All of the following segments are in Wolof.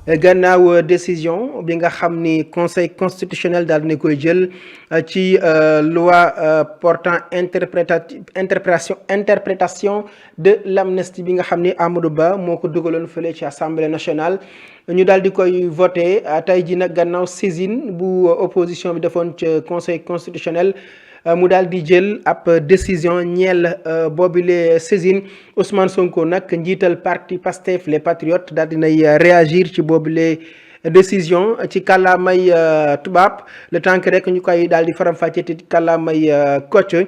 gannaaw décision bi nga xam ni conseil constitutionnel daal dina koy jël ci loi portant interprétation de l'amnistie bi nga xam ni Amadou Ba moo ko dugaloon fële ci assemblée nationale ñu daal di koy voté tey ji nag gannaaw saisine bu opposition bi defoon ci conseil constitutionnel mu daal di jël ab décision ñeel boobule saisine Ousmane Sonko nag njiital parti Pastef les Patriotes daal dinay réagir ci boobule décision ci kàllaamay tubaab le temps que rek ñu koy daal di faram-fàccee ci kàllaamay Kocc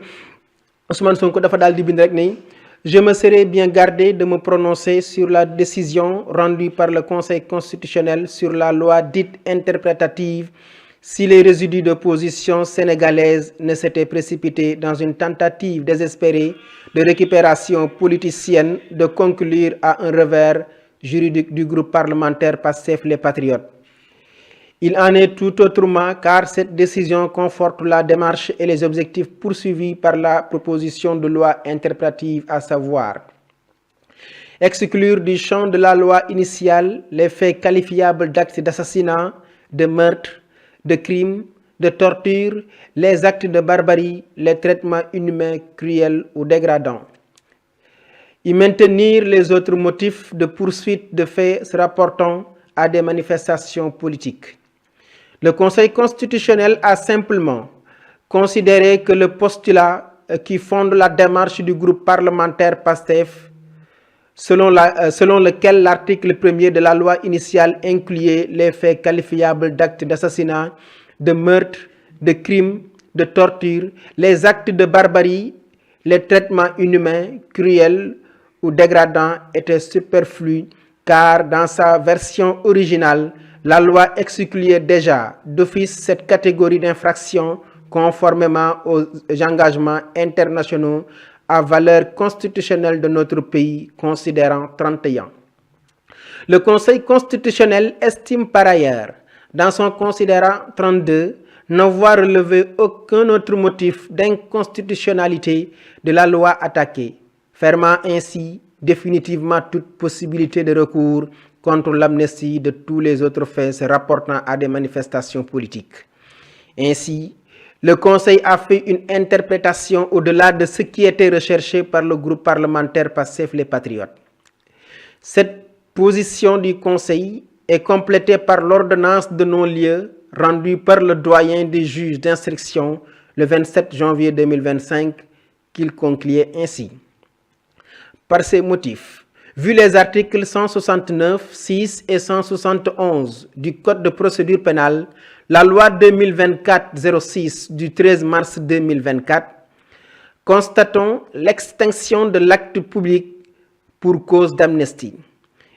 Ousmane Sonko dafa daal di bind rek ni je me serais bien gardé de me prononcer sur la décision rendue par le Conseil constitutionnel sur la loi dite interprétative si les résidus d'opposition sénégalaise ne s'étaient précipités dans une tentative désespérée de récupération politicienne de conclure à un revers juridique du groupe parlementaire Pastef les Patriotes. Il en est tout autrement car cette décision conforte la démarche et les objectifs poursuivis par la proposition de loi interprétative, à savoir exclure du champ de la loi initiale les faits qualifiables d'actes d'assassinat, de meurtre, de crimes, de torture, les actes de barbarie, les traitements inhumains, cruels ou dégradants. Y maintenir les autres motifs de poursuite de faits se rapportant à des manifestations politiques. Le Conseil constitutionnel a simplement considéré que le postulat qui fonde la démarche du groupe parlementaire PASTEF, selon lequel l'article 1er de la loi initiale incluait les faits qualifiables d'actes d'assassinat, de meurtre, de crime, de torture, les actes de barbarie, les traitements inhumains, cruels ou dégradants étaient superflus car dans sa version originale, la loi excluait déjà d'office cette catégorie d'infractions conformément aux engagements internationaux à valeur constitutionnelle de notre pays, considérant 31. Le Conseil constitutionnel estime par ailleurs, dans son considérant 32, n'avoir relevé aucun autre motif d'inconstitutionnalité de la loi attaquée, fermant ainsi définitivement toute possibilité de recours contre l'amnistie de tous les autres faits se rapportant à des manifestations politiques. Ainsi, le Conseil a fait une interprétation au-delà de ce qui était recherché par le groupe parlementaire Pastef les Patriotes. Cette position du Conseil est complétée par l'ordonnance de non-lieu rendue par le doyen des juges d'instruction le 27 janvier 2025 qu'il concluait ainsi. Par ces motifs, vu les articles 169, 6 et 171 du Code de procédure pénale, la loi 2024-06 du 13 mars 2024, constatons l'extinction de l'acte public pour cause d'amnistie.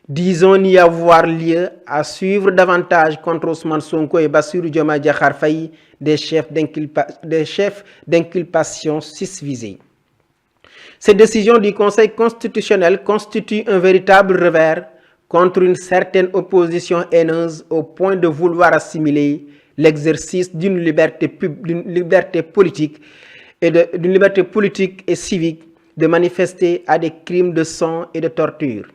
Disons n'y avoir lieu à suivre davantage contre Ousmane Sonko et Bassirou Diomaye Diakhar Faye des chefs d'inculpation susvisés. Cette décision du Conseil constitutionnel constitue un véritable revers contre une certaine opposition haineuse au point de vouloir assimiler l'exercice d'une liberté politique et civique de manifester à des crimes de sang et de torture.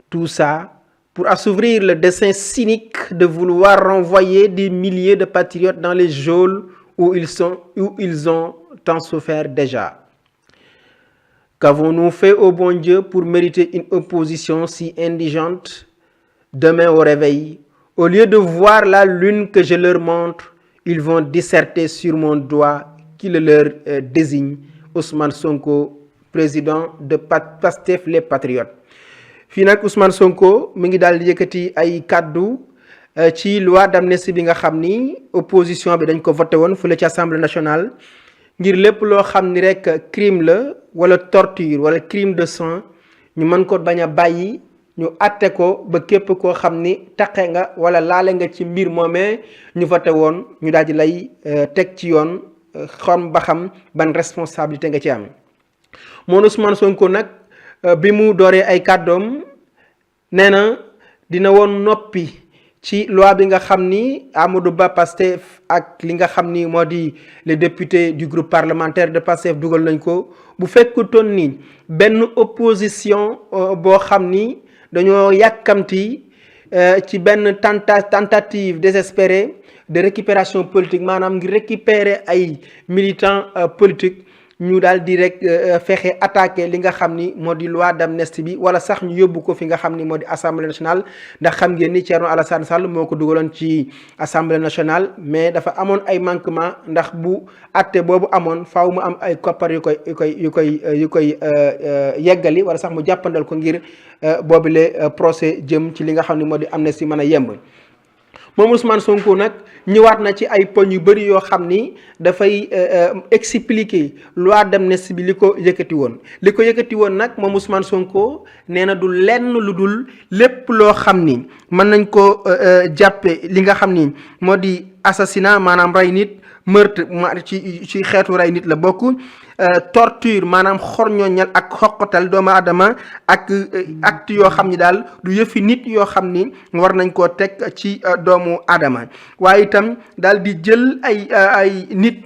Tout ça pour assouvir le dessein cynique de vouloir renvoyer des milliers de patriotes dans les geôles où ils ont tant souffert déjà. Qu'avons-nous fait au bon Dieu pour mériter une opposition si indigente? Demain au réveil, au lieu de voir la lune que je leur montre, ils vont disserter sur mon doigt qui le leur désigne. Ousmane Sonko, président de Pastef les Patriotes. fii nag Ousmane Sonko mi ngi daal di yëkkati ay kàddu ci loi d'amnistie bi nga xam ni opposition bi dañ ko voté woon fële ci assemblée nationale ngir lépp loo xam ni rek crime la wala torture wala crime de sang ñu mën ko bañ a bàyyi ñu atte ko ba képp koo xam ni taqe nga wala laale nga ci mbir moomee ñu voté woon ñu daal di lay teg ci yoon xam ba xam ban responsabilité nga ci am. moom Ousmane Sonko nag bi mu dooree ay kàddoom nee na dina woon noppi ci loi bi nga xam ni Amadou Ba Pastef ak li nga xam ni moo di les députés du groupe parlementaire de Pastef dugal nañ ko bu fekkutoon ni benn opposition boo xam ni dañoo yàkkamti ci benn tentative désespérée de récupération politique maanaam ngir récupérer ay militants politiques ñu daal di rek fexe attaqué li nga xam ni moo di loi d'amnistie bi wala sax ñu yóbbu ko fi nga xam ni moo di assemblée nationale ndax xam ngeen ni Thierno Alassane Sall moo ko dugaloon ci assemblée nationale mais dafa amoon ay manquement ndax bu àtte boobu amoon faaw mu am ay koppar yu koy yeggali wala sax mu jàppandal ko ngir boobule procès jëm ci li nga xam ni moo di amnistie mën a yemb. moom Ousmane Sonko nag ñëwaat na ci ay poñ yu bëri yoo xam ni dafay expliquer loi d'amnistie bi li ko yëkkati woon nag moom Ousmane Sonko nee na du lenn lu dul lépp loo xam ni mën nañ ko jàppe li nga xam ni moo di assassinat maanaam rey nit meurtre ci xeetu rey nit la bokk torture maanaam xorñooñal ak xoqatal doomu aadama ak acte yoo xam ni daal du yëfi nit yoo xam ni war nañ koo teg ci doomu aadama waaye itam daal di jël ay nit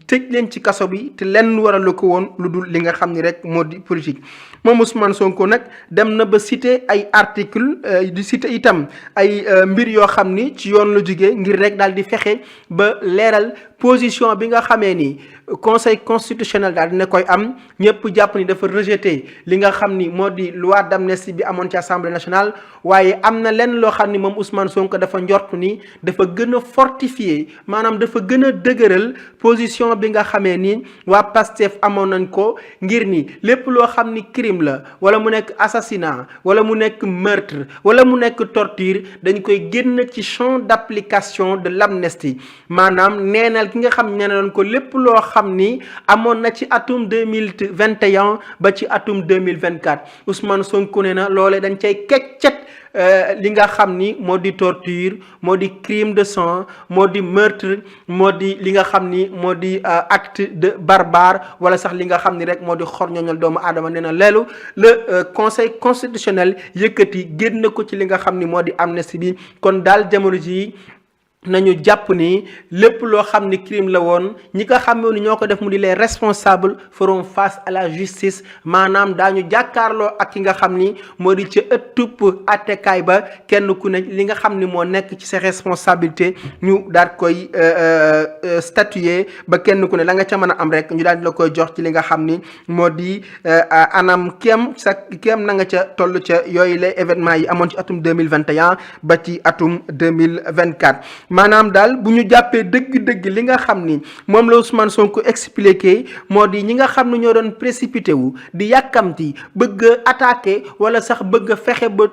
tëj leen ci kaso bi te lenn waralu ko woon lu dul li nga xam ni rek moo di politique. moom Ousmane Sonko nag dem na ba citer ay article di citer itam ay mbir yoo xam ni ci yoon la jóge ngir rek daal di fexe ba leeral position bi nga xamee ni conseil constitutionnel daal dina koy am ñëpp jàpp ni dafa rejeter li nga xam ni moo di loi d'amnistie bi amoon ci assemblée nationale waaye am na lenn loo xam ni moom Ousmane Sonko dafa njort ni dafa gën a fortifier maanaam dafa gën a dëgëral position bi nga xamee ni waa PASTEF amoon nañ ko ngir ni lépp loo xam ni crime la wala mu nekk assassinat wala mu nekk meurtre wala mu nekk torture dañ koy génn ci champ d'application de l'amnistie maanaam neenal ki nga xam ne doon ko lépp loo xam ni amoon na ci atum 2021 ba ci atum 2024 Ousmane Sonko nee na loole dañ cay keccet li nga xam ni moo di torture moo di crime de sang moo di meurtre moo di li nga xam ni moo di acte de barbare wala sax li nga xam ni rek moo di xorñoñal doomu aadama nee na leelu le conseil constitutionnel yëkkati génn ko ci li nga xam ni moo di amnistie bi kon daal jamono ji nañu jàpp ni lépp loo xam ni crime la woon ñi ko xam ni ñoo ko def mu di les responsables feront face à la justice maanaam daañu jàkkaarloo ak ki nga xam ni moo di ca ëttub attekaay ba kenn ku ne li nga xam ni moo nekk ci sa responsabilité ñu daal koy statuer ba kenn ku ne la nga ca mën a am rek ñu daal di la koy jox ci li nga xam ni moo di anam kéem na nga ca toll ca yooyu les événements yi amoon ci atum 2021 ba ci atum 2024 maanaam daal bu ñu jàppee dëgg-dëgg li nga xam ni moom la Ousmane Sonko expliqué moo di ñi nga xam ne ñoo doon précipité wu di yàkkamti bëgg a attaqué wala sax bëgg a fexe ba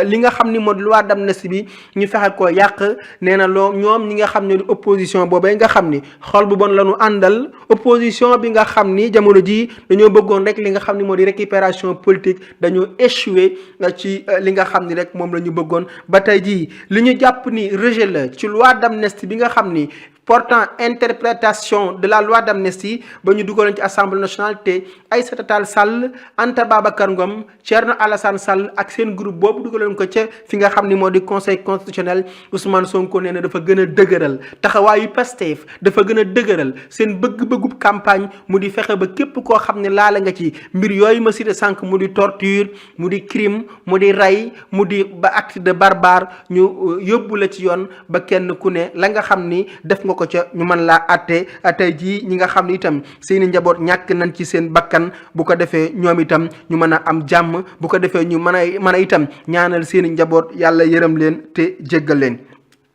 li nga xam ni moo di loi d'amnistie bi ñu fexe koo yàq nee na loo ñoom ñi nga xam ne di opposition boobee nga xam ni xol bu bon la ñu àndal opposition bi nga xam ni jamono ji dañoo bëggoon rek li nga xam ni moo di récupération politique dañoo échoué ci li nga xam ni rek moom la ñu bëggoon ba tey jii li ñu jàpp ni rejet la ci loi d'amnistie bi nga xam ni portant interprétation de la loi d'amnistie ba ñu dugaloon ci assemblée nationale te Aïssata Tall Sall Anta Babacar Ngom Thierno Alassane Sall ak seen groupe boobu dugaloon ko ca fi nga xam ni moo di conseil constitutionnel Ousmane Sonko nee na dafa gën a dëgëral taxawaayu Pastef dafa gën a dëgëral seen bëgg-bëggub campagne mu di fexe ba képp koo xam ne laala nga ci mbir yooyu ma cité sànq mu di torture mu di crime mu di rey mu di ba acte de barbare ñu yóbbu la ci yoon ba kenn ku ne la nga xam ni def nga ko ca ñu mën laa àtte tey jii ñi nga xam ne itam seeni njaboot ñàkk nañ ci seen bakkan bu ko defee ñoom itam ñu mën a am jàmm bu ko defee ñu mën a itam ñaanal seeni njaboot yàlla yërëm leen te jéggal leen.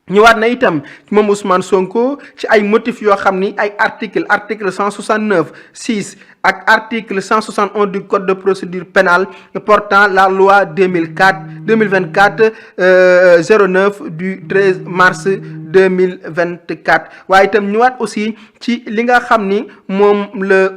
ñëwaat na itam moom Ousmane Sonko ci ay motifs yoo xam ni ay article 169 6 ak article 171 du code de procédure pénale portant la loi 2024 09 du 13 mars 2024 waaye itam ñëwaat aussi ci li nga xam ni moom la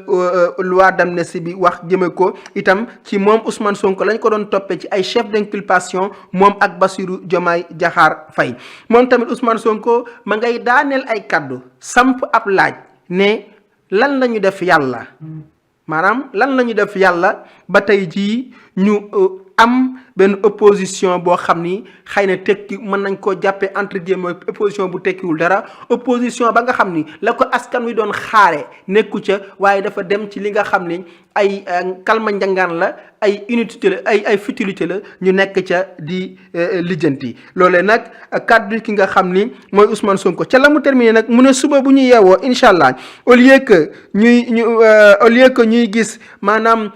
loi d'amnistie bi wax jëme ko itam ci moom Ousmane Sonko lañ ko doon toppee ci ay chef d'inculpation moom ak Bassirou Diomaye Diakhar Faye moom tamit Ousmane Sonko ma ngay daaneel ay kaddu samp ab laaj ne lan la ñu def yàlla maanaam lan la ñu def yàlla ba tey jii ñu am benn opposition boo xam ni xëy na tekki mën nañ koo jàppee entre guillemets opposition bu tekkiwul dara opposition ba nga xam ni la ko askan wi doon xaare nekku ca waaye dafa dem ci li nga xam ni ay kalma njangaan la ay inutile la ay futilité la ñu nekk ca di lijjanti loolee nag kàddu ki nga xam ni mooy Ousmane Sonko ca la mu terminé nag mu ne suba bu ñu yeewoo incha allah au lieu que ñuy gis maanaam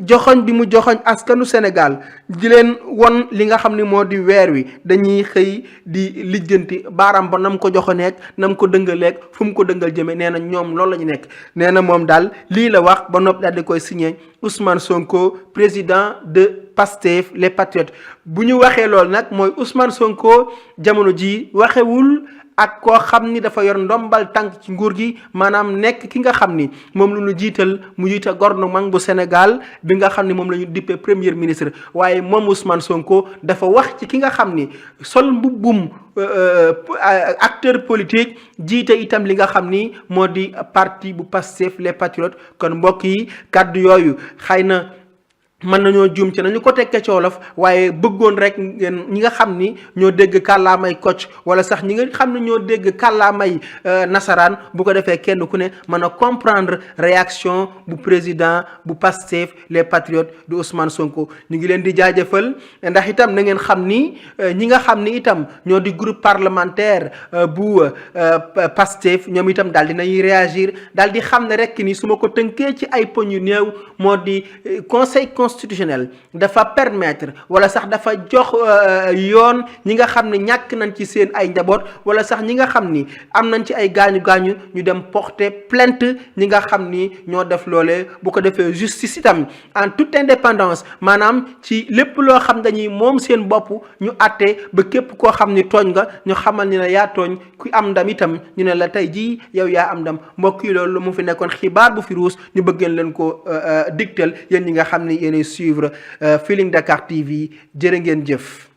joxoñ bi mu joxoñ askanu Sénégal di leen won li nga xam ni moo di weer wi dañuy xëy di lijjanti baaraam ba nam ko joxoneeg nam ko dëngaleeg fu mu ko dëngal jëmee nee na ñoom loolu la ñu nekk nee na moom daal lii la wax ba noppi daal di koy signé Ousmane Sonko président de Pastef les Patriotes bu ñu waxee loolu nag mooy Ousmane Sonko jamono ji waxewul ak koo xam ni dafa yor ndombal tànk ci nguur gi maanaam nekk ki nga xam ni moom lu ñu jiital mu jiite gouvernement bu Sénégal bi nga xam ni moom la ñu dippee premier ministre waaye moom Ousmane Sonko dafa wax ci ki nga xam ni sol mbubbum acteur politique jiite itam li nga xam ni moo di parti bu Pastef les Patriotes kon mbokk yi kàddu yooyu xëy na mën nañoo juum ci nañu ko tekkee ci wolof waaye bëggoon rek ngeen ñi nga xam ni ñoo dégg kàllaamay Kocc wala sax ñi nga xam ne ñoo dégg kàllaamay nasaraan bu ko defee kenn ku ne mën a comprendre réaction bu président bu Pastef les Patriotes du Ousmane Sonko ñu ngi leen di jaajëfal ndax itam na ngeen xam ni ñi nga xam ni itam ñoo di groupe parlementaire bu Pastef ñoom itam daal dinañuy réagir daal di xam ne rek ni su ma ko tënkee ci ay poñ yu néew moo di conseil constitutionnel dafa permettre wala sax dafa jox yoon ñi nga xam ne ñàkk nañ ci seen ay njaboot wala sax ñi nga xam ni am nañ ci ay gaañu ñu dem porter plainte ñi nga xam ni ñoo def loolee bu ko defee justice itam en toute indépendance maanaam ci lépp loo xam dañuy moom seen bopp ñu àtte ba képp koo xam ni tooñ nga ñu xamal ni la yaa tooñ ku am ndam itam ñu ne la tey jii yow yaa am ndam mbokk yi loolu mu fi nekkoon xibaar bu fi ruus ñu bëggeen leen ko digtal yéen ñi nga xam ni yéenay suivre Feeling Dakar TV jërë ngeen jëf.